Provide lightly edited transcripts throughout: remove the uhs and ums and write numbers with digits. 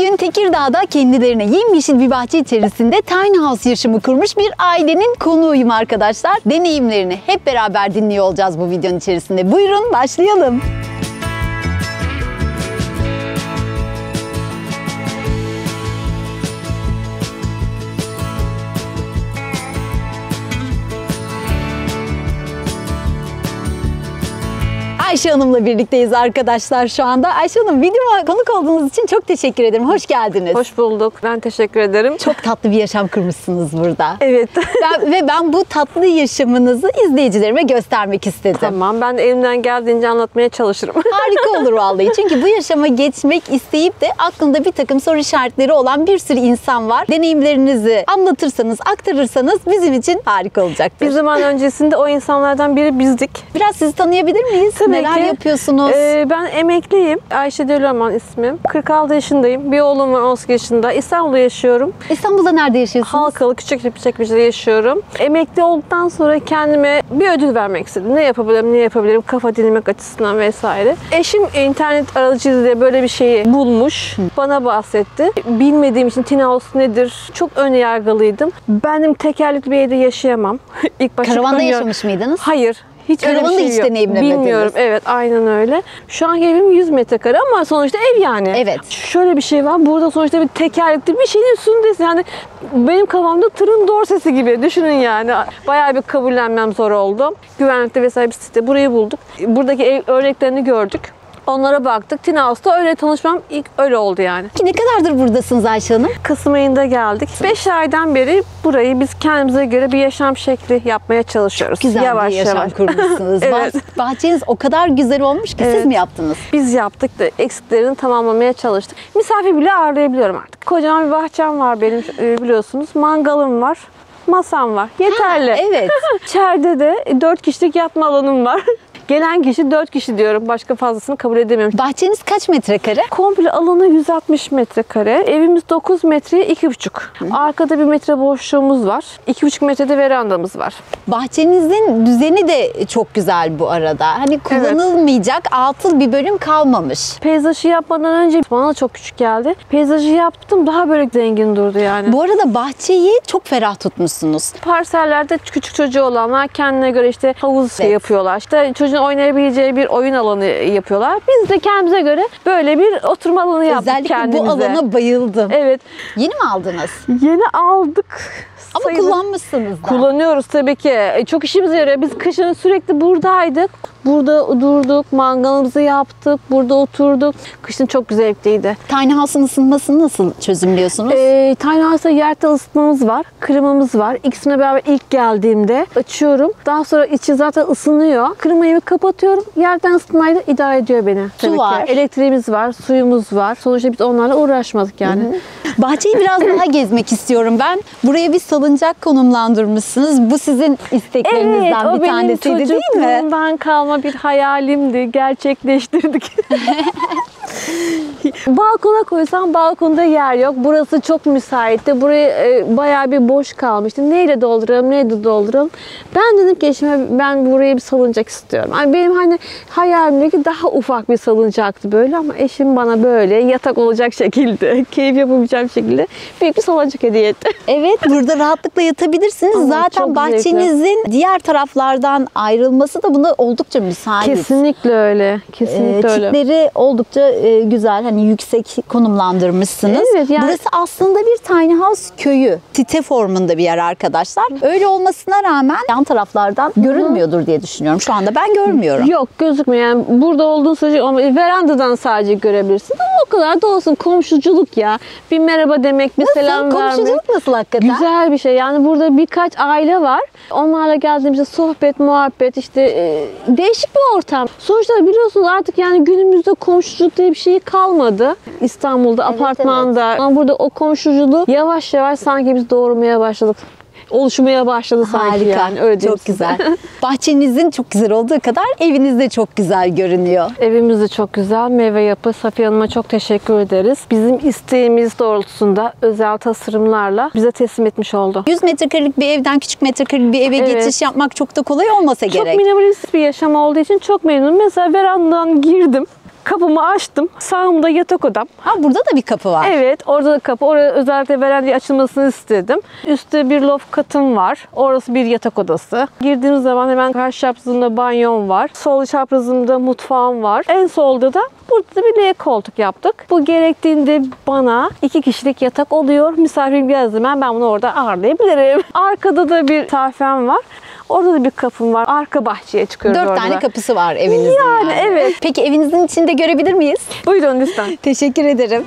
Bugün Tekirdağ'da kendilerine yemyeşil bir bahçe içerisinde tiny house yaşamı kurmuş bir ailenin konuğuyum arkadaşlar. Deneyimlerini hep beraber dinliyor olacağız bu videonun içerisinde. Buyurun başlayalım. Ayşe Hanım'la birlikteyiz arkadaşlar şu anda. Ayşe Hanım, videoma konuk olduğunuz için çok teşekkür ederim. Hoş geldiniz. Hoş bulduk. Ben teşekkür ederim. Çok tatlı bir yaşam kurmuşsunuz burada. Evet. Ben bu tatlı yaşamınızı izleyicilerime göstermek istedim. Tamam. Ben de elimden geldiğince anlatmaya çalışırım. Harika olur vallahi. Çünkü bu yaşama geçmek isteyip de aklında bir takım soru işaretleri olan bir sürü insan var. Deneyimlerinizi anlatırsanız, aktarırsanız bizim için harika olacaktır. Bir zaman öncesinde o insanlardan biri bizdik. Biraz sizi tanıyabilir miyiz? Tabii Neler ki. yapıyorsunuz? Ben emekliyim. Ayşe Dölöman ismim. 46 yaşındayım. Bir oğlum var 18 yaşında. İstanbul'da yaşıyorum. İstanbul'da nerede yaşıyorsunuz? Halkalı Küçükçekmece'de yaşıyorum. Emekli olduktan sonra kendime bir ödül vermek istedim. Ne yapabilirim, kafa dinlemek açısından vesaire. Eşim internet aracılığıyla böyle bir şeyi bulmuş. Bana bahsetti. Bilmediğim için tiny house nedir? Çok önyargılıydım. Ben tekerlekli bir evde yaşayamam. İlk başta Karavanda yaşamış mıydınız? Hayır. Hiç öyle bir Karavanı şey hiç yok. deneyimlemediniz. Bilmiyorum. Evet, aynen öyle. Şu anki evim 100 metrekare ama sonuçta ev yani. Evet. Şöyle bir şey var. Burada sonuçta bir tekerlekli bir şeyin üstündesin. Yani benim kafamda tırın dorsesi gibi. Düşünün yani. Bayağı bir kabullenmem zor oldu. Güvenlikte vesaire bir site. Burayı bulduk. Buradaki ev örneklerini gördük. Onlara baktık. Tiny House'da öyle tanışmam ilk öyle oldu yani. Ne kadardır buradasınız Ayşe Hanım? Kasım ayında geldik. 5 aydan beri burayı biz kendimize göre bir yaşam şekli yapmaya çalışıyoruz. Güzel yavaş bir yaşam yavaş kurmuşsunuz. Evet. Bahçeniz o kadar güzel olmuş ki siz mi yaptınız? Biz yaptık da eksiklerini tamamlamaya çalıştık. Misafir bile ağırlayabiliyorum artık. Kocaman bir bahçem var benim biliyorsunuz. Mangalım var. Masam var. Yeterli. Ha, evet. İçeride de 4 kişilik yatma alanım var. Gelen kişi 4 kişi diyorum. Başka fazlasını kabul edemiyorum. Bahçeniz kaç metrekare? Komple alanı 160 metrekare. Evimiz 9 metreye 2,5. Arkada 1 metre boşluğumuz var. 2,5 metrede verandamız var. Bahçenizin düzeni de çok güzel bu arada. Hani kullanılmayacak atıl bir bölüm kalmamış. Peyzajı yapmadan önce bana da çok küçük geldi. Peyzajı yaptım, daha böyle zengin durdu yani. Bu arada bahçeyi çok ferah tutmuşsunuz. Parsellerde küçük çocuğu olanlar kendine göre işte havuz yapıyorlar. İşte çocuğun oynayabileceği bir oyun alanı yapıyorlar. Biz de kendimize göre böyle bir oturma alanı yaptık Özellikle kendimize. bu alana bayıldım. Evet. Yeni mi aldınız? Yeni aldık. Ama Sayılır. kullanmışsınız da. Kullanıyoruz tabii ki. Çok işimize yarıyor. Biz kışın sürekli buradaydık. Burada durduk, mangalımızı yaptık, burada oturduk. Kışın çok zevkliydi. Tiny House'un ısınmasını nasıl çözümlüyorsunuz? Tiny House'da yerden ısıtmamız var, klimamız var. İkisine beraber ilk geldiğimde açıyorum. Daha sonra içi zaten ısınıyor. Klimayı kapatıyorum. Yerden ısıtmayla idare ediyor beni. Su var. Elektriğimiz var, suyumuz var. Sonuçta biz onlarla uğraşmadık yani. Bahçeyi biraz daha gezmek istiyorum ben. Buraya bir salıncak konumlandırmışsınız. Bu sizin isteklerinizden bir tanesiydi değil mi? Evet, o benim çocukluğumdan kalma bir hayalimdi. Gerçekleştirdik. Balkona koysam balkonda yer yok. Burası çok müsaitti. Burayı bayağı bir boş kalmıştı. Neyle dolduralım? Ben dedim ki eşime ben buraya bir salıncak istiyorum. Yani benim hani hayalimdeki daha ufak bir salıncaktı böyle ama eşim bana böyle yatak olacak şekilde, keyif yapabileceğim şekilde büyük bir salıncak hediye etti. Evet, burada rahatlıkla yatabilirsiniz. Ama zaten çok bahçenizin diğer taraflardan ayrılması da buna oldukça müsait. Kesinlikle öyle. Kesinlikle öyle. Çitleri oldukça güzel, hani yüksek konumlandırmışsınız. Evet, yani burası aslında bir tiny house köyü. Site formunda bir yer arkadaşlar. Öyle olmasına rağmen yan taraflardan görünmüyordur diye düşünüyorum. Şu anda ben görmüyorum. Yok, gözükmüyor. Yani burada olduğun sürece ama verandadan sadece görebilirsin. Ama o kadar da olsun, komşuculuk ya. Bir merhaba demek, bir selam vermek. Komşuculuk nasıl hakikaten? Güzel bir şey. Yani burada birkaç aile var. Onlarla geldiğimizde sohbet, muhabbet, işte değişik bir ortam. Sonuçta biliyorsunuz artık yani günümüzde komşuculuk diye bir şey kalmadı. İstanbul'da, Evet, apartmanda. Ama burada o komşuculuğu yavaş yavaş sanki biz doğurmaya başladık. Oluşmaya başladı sanki. Harika. Yani. Öyle diyeyim çok size. güzel. Bahçenizin çok güzel olduğu kadar eviniz de çok güzel görünüyor. Evimiz de çok güzel. Meyve Yapı. Safiye Hanım'a çok teşekkür ederiz. Bizim isteğimiz doğrultusunda özel tasarımlarla bize teslim etmiş oldu. 100 metrekarelik bir evden küçük metrekarelik bir eve geçiş yapmak çok da kolay olmasa gerek. Çok minimalist bir yaşam olduğu için çok memnunum. Mesela verandadan girdim. Kapımı açtım. Sağımda yatak odam. Ha, burada da bir kapı var. Evet, orada da kapı. Oraya özellikle verandaya açılmasını istedim. Üstte bir loft katım var. Orası bir yatak odası. Girdiğiniz zaman hemen karşı çaprazımda banyom var. Sol çaprazımda mutfağım var. En solda da burada da bir L koltuk yaptık. Bu gerektiğinde bana 2 kişilik yatak oluyor. Misafirim geldiği zaman ben bunu orada ağırlayabilirim. Arkada da bir sahafem var. Orada da bir kapım var. Arka bahçeye çıkıyoruz 4 orada. tane kapısı var evinizin Yani, evet. Peki evinizin içinde görebilir miyiz? Buyurun lütfen. Teşekkür ederim.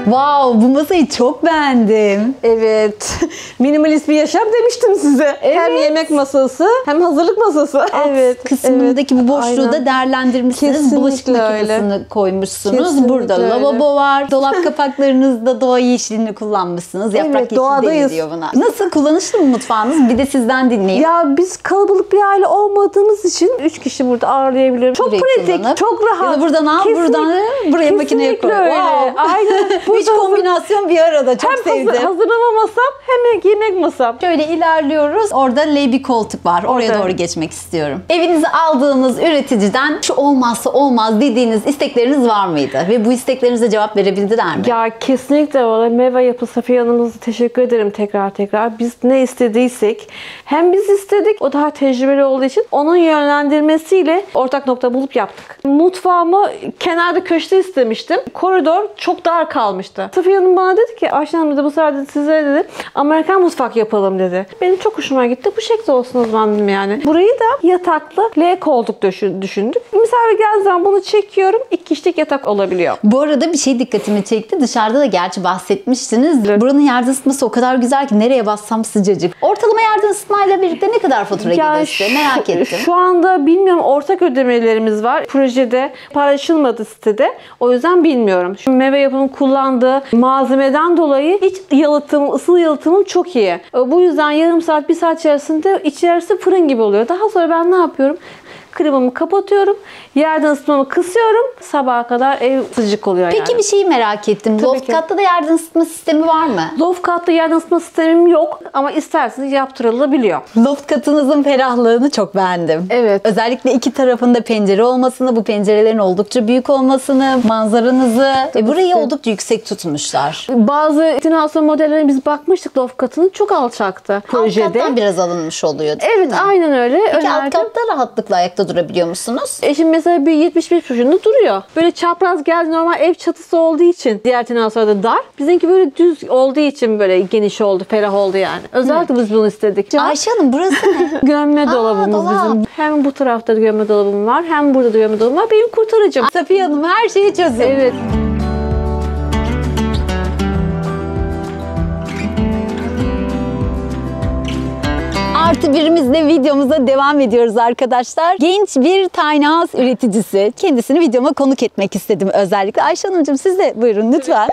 Wow, bu masayı çok beğendim. Evet. Minimalist bir yaşam demiştim size. Hem Evet. yemek masası hem hazırlık masası. Evet. Kısmındaki bu boşluğu Aynen. da değerlendirmişsiniz. Kesinlikle Bulaşık öyle. makinesini koymuşsunuz. Kesinlikle Burada öyle. lavabo var. Dolap kapaklarınızda doğa yeşilini kullanmışsınız. Yaprak Evet, yeşili doğadayız. deniliyor buna. Nasıl, kullanışlı mı mutfağınız? Bir de sizden dinleyeyim. Ya biz kalabalık bir aile olmadığımız için 3 kişi burada ağırlayabilirim. Çok Burayı pratik, kullanıp, çok rahat. ya da buradan al, Kesinlikle- buradan buraya makineye koy. Kesinlikle öyle. Wow. Aynen. Üç Burada kombinasyon bir arada. Çok sevdim. hazırlama masam hem yemek masam. Şöyle ilerliyoruz. Orada L bir koltuk var. Oraya Orada. doğru geçmek istiyorum. Evinize aldığınız üreticiden şu olmazsa olmaz dediğiniz istekleriniz var mıydı? Ve bu isteklerinize cevap verebildiler mi? Ya kesinlikle valla Meva Yapı Safiye Hanım'ıza teşekkür ederim tekrar. Biz ne istediysek hem biz istedik, o daha tecrübeli olduğu için onun yönlendirmesiyle ortak nokta bulup yaptık. Mutfağımı kenarda köşede istemiştim. Koridor çok dar kalmıştı. Safiye Hanım bana dedi ki Ayşe Hanım da bu sefer dedi, size dedi Amerikan mutfak yapalım dedi. Benim çok hoşuma gitti. Bu şekilde olsun o zaman dedim yani. Burayı da yataklı L koltuk düşündük. Misafir geldiği zaman bunu çekiyorum. 2 kişilik yatak olabiliyor. Bu arada bir şey dikkatimi çekti. Dışarıda da gerçi bahsetmiştiniz. Buranın yerden ısıtması o kadar güzel ki nereye bassam sıcacık. Ortalama yerden ısıtmayla birlikte ne kadar fatura geliyor size? Merak ettim. Şu anda bilmiyorum, ortak ödemelerimiz var. Projede paylaşılmadı sitede. O yüzden bilmiyorum. Şu Meva Yapı'nın kullandığı malzemeden dolayı iç yalıtım, ısı yalıtımım çok iyi. Bu yüzden yarım saat, 1 saat içerisi fırın gibi oluyor. Daha sonra ben ne yapıyorum? Klimamı kapatıyorum. Yerden ısıtmamı kısıyorum. Sabaha kadar ev sıcak oluyor Peki yani. bir şeyi merak ettim. Tabii Loft ki. katta da yerden ısıtma sistemi var mı? Loft katta yerden ısıtma sistemim yok ama isterseniz yaptırılabiliyor. Loft katınızın ferahlığını çok beğendim. Evet. Özellikle 2 tarafında pencere olmasını, bu pencerelerin oldukça büyük olmasını, manzaranızı ve burayı oldukça yüksek tutmuşlar. Bazı istinasyon modellerine biz bakmıştık, loft katının çok alçaktı Alt projede. kattan biraz alınmış oluyor değil Evet, mi? aynen öyle. Peki alt Önerdim. katta rahatlıkla ayakta durabiliyor musunuz? Eşim mesela bir 75 yaşında duruyor. Böyle çapraz geldi, normal ev çatısı olduğu için diğer tinasyonda dar. Bizimki böyle düz olduğu için böyle geniş oldu, ferah oldu yani. Özellikle biz bunu istedik. Ayşe Hanım, burası ne? Gömme dolabımız dolap. bizim. Hem bu tarafta da gömme dolabım var, hem burada da gömme dolabım var. Benim kurtarıcım. Safiye Hanım her şeyi çözüm. Evet. Artı birimizle videomuza devam ediyoruz arkadaşlar. Genç bir tiny house üreticisi. Kendisini videoma konuk etmek istedim özellikle. Ayşe Hanımcığım, siz de buyurun lütfen.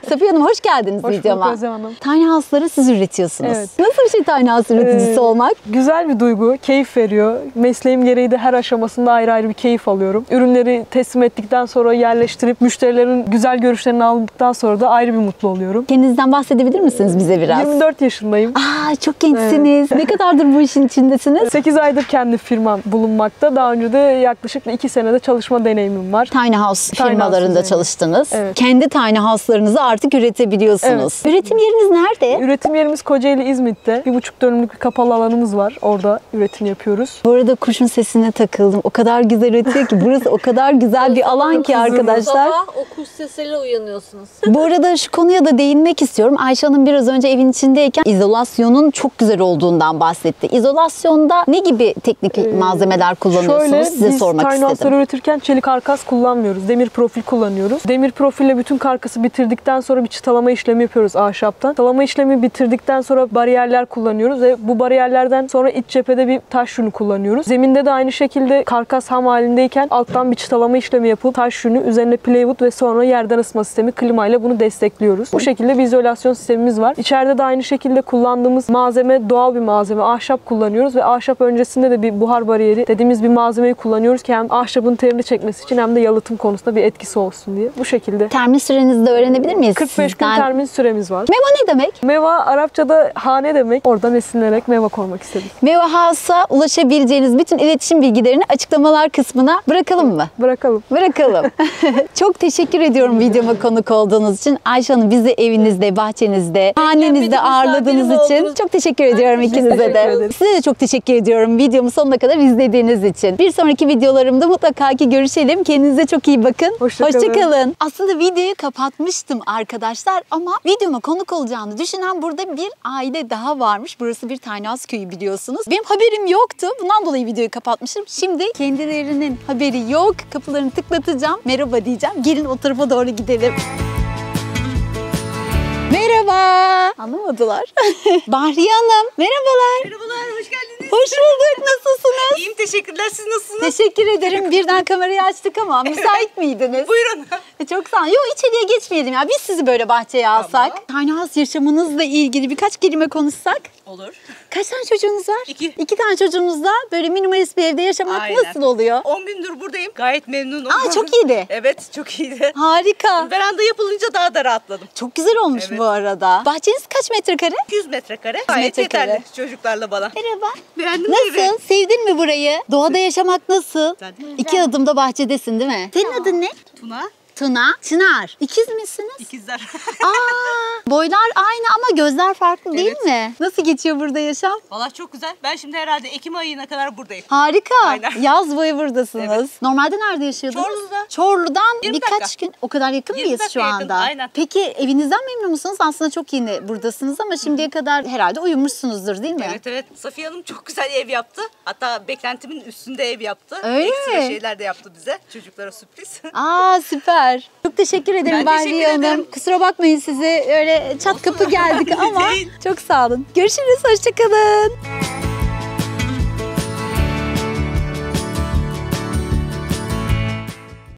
Safiye Hanım, hoş geldiniz Hoş bulduk videoma. Özlem Hanım. Tiny house'ları siz üretiyorsunuz. Evet. Nasıl bir şey tiny house üreticisi olmak? Güzel bir duygu, keyif veriyor. Mesleğim gereği de her aşamasında ayrı ayrı bir keyif alıyorum. Ürünleri teslim ettikten sonra yerleştirip müşterilerin güzel görüşlerini aldıktan sonra da ayrı bir mutlu oluyorum. Kendinizden bahsedebilir misiniz bize biraz? 24 yaşındayım. Aa, çok gençsiniz. Ne kadardır bu işin içindesiniz? 8 aydır kendi firmam bulunmakta. Daha önce de yaklaşık 2 senede çalışma deneyimim var. Tiny house Tiny firmalarında house çalıştınız. Evet. Kendi tiny house'larınızı artık üretebiliyorsunuz. Üretim yeriniz nerede? Üretim yerimiz Kocaeli İzmit'te. 1,5 dönümlük bir kapalı alanımız var. Orada üretim yapıyoruz. Bu arada kuşun sesine takıldım. O kadar güzel ötüyor ki. Burası o kadar güzel bir alan ki arkadaşlar. Sabah o kuş sesiyle uyanıyorsunuz. Bu arada şu konuya da değinmek istiyorum. Ayşe Hanım biraz önce evin içindeyken izolasyonun çok güzel olduğundan bahsetti. İzolasyonda ne gibi teknik malzemeler kullanıyorsunuz? Şöyle, Size biz sormak tiny house'ları istedim. üretirken çelik karkas kullanmıyoruz. Demir profil kullanıyoruz. Demir profille bütün karkası bitirdikten sonra bir çıtalama işlemi yapıyoruz ahşaptan. Çıtalama işlemi bitirdikten sonra bariyerler kullanıyoruz ve bu bariyerlerden sonra iç cephede bir taş yünü kullanıyoruz. Zeminde de aynı şekilde karkas ham halindeyken alttan bir çıtalama işlemi yapıp taş yünü, üzerine plywood ve sonra yerden ısıtma sistemi, klimayla bunu destekliyoruz. Bu şekilde bir izolasyon sistemimiz var. İçeride de aynı şekilde kullandığımız malzeme doğal bir malzeme. malzeme ahşap kullanıyoruz ve ahşap öncesinde de bir buhar bariyeri dediğimiz bir malzemeyi kullanıyoruz ki hem ahşabın terini çekmesi için hem de yalıtım konusunda bir etkisi olsun diye. Bu şekilde. Termin sürenizi de öğrenebilir miyiz 45 gün sizden? termin süremiz var. Meva ne demek? Meva Arapçada hane demek. Oradan esinlenerek meva koymak istedik. Meva House'a ulaşabileceğiniz bütün iletişim bilgilerini açıklamalar kısmına bırakalım mı? Bırakalım. Bırakalım. Çok teşekkür ediyorum videoma konuk olduğunuz için. Ayşe Hanım bizi evinizde, bahçenizde, hanenizde ağırladığınız için çok teşekkür ediyorum ikinize teşekkür de. ederiz. Size de çok teşekkür ediyorum videomu sonuna kadar izlediğiniz için. Bir sonraki videolarımda mutlaka ki görüşelim. Kendinize çok iyi bakın. Hoşça kalın. Hoşça kalın. Aslında videoyu kapatmıştım arkadaşlar ama videoma konuk olacağını düşünen burada bir aile daha varmış. Burası bir tiny house köyü biliyorsunuz. Benim haberim yoktu. Bundan dolayı videoyu kapatmışım. Şimdi kendilerinin haberi yok. Kapılarını tıklatacağım. Merhaba diyeceğim. Gelin o tarafa doğru gidelim. Merhaba. Anlamadılar. Bahriye Hanım. Merhabalar. Merhabalar, hoş geldiniz. Hoş bulduk. Nasılsınız? İyiyim, teşekkürler. Siz nasılsınız? Teşekkür ederim. Birden kamerayı açtık ama müsait miydiniz? Buyurun. Çok sağ olun. Yok içeriye geçmeyelim ya. Biz sizi böyle bahçeye alsak. Tiny house yaşamınızla ilgili birkaç kelime konuşsak. Olur. Kaç tane çocuğunuz var? 2. 2 tane çocuğunuzla böyle minimalist bir evde yaşamak Aynen. nasıl oluyor? 10 gündür buradayım. Gayet memnunum. Aa çok iyiydi. Evet, çok iyiydi. Harika. Veranda yapılınca daha da rahatladım. Çok güzel olmuş Evet. bu arada. Bahçeniz kaç metrekare? 200 metrekare. Gayet metrekare. yeterli çocuklarla bana. Merhaba. Beğendin mi Nasıl? evi? Sevdin mi burayı? Doğada yaşamak nasıl? Güzel. 2 adımda bahçedesin değil mi? Senin adın ne? Tuna, Tuna, Çınar. İkiz misiniz? ikizler. Aa, boylar aynı ama gözler farklı değil Evet. mi? Nasıl geçiyor burada yaşam? Valla çok güzel. Ben şimdi herhalde Ekim ayına kadar buradayım. Harika. Aynen. Yaz boyu buradasınız. Evet. Normalde nerede yaşıyordunuz? Çorlu'da. Çorlu'dan 20 birkaç dakika. gün. O kadar yakın 20 mıyız şu dakika yakın, anda? aynen. Peki evinizden memnun musunuz? Aslında çok yeni buradasınız ama şimdiye kadar herhalde uyumuşsunuzdur değil mi? Evet evet. Safiye Hanım çok güzel ev yaptı. Hatta beklentimin üstünde ev yaptı. Öyle Ekstra mi? şeyler de yaptı bize. Çocuklara sürpriz. Aa süper. Çok teşekkür ederim Ben Bahriye teşekkür Hanım. ederim. Kusura bakmayın size öyle çat kapı geldik ama Değil. çok sağ olun. Görüşürüz. Hoşça kalın.